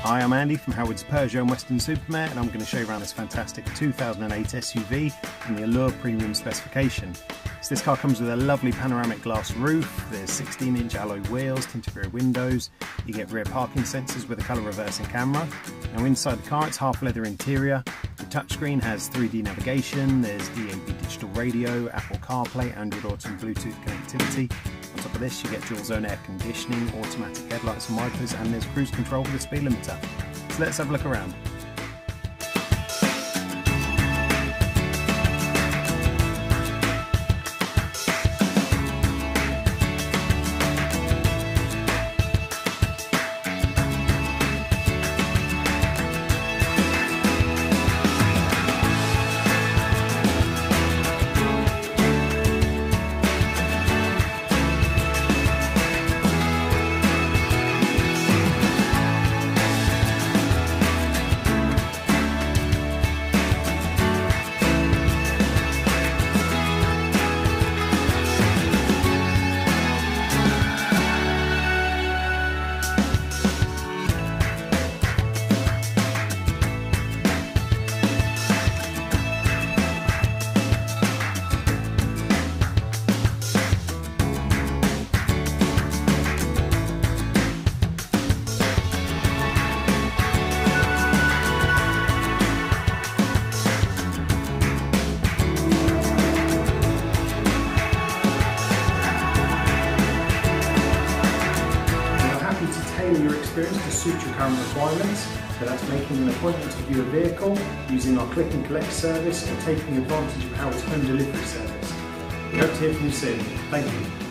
Hi, I'm Andy from Howard's Peugeot and Western Supermare, and I'm going to show you around this fantastic 2008 SUV in the Allure Premium specification. So this car comes with a lovely panoramic glass roof, there's 16-inch alloy wheels, tinted rear windows, you get rear parking sensors with a colour reversing camera. Now inside the car it's half leather interior, the touchscreen has 3D navigation, there's DAB digital radio, Apple CarPlay, Android Auto and Bluetooth connectivity. On top of this you get dual zone air conditioning, automatic headlights and wipers, and there's cruise control with a speed limiter. So let's have a look around. Your experience to suit your current requirements, so that's making an appointment to view a vehicle, using our click and collect service, or taking advantage of Howard's home delivery service. We hope to hear from you soon. Thank you.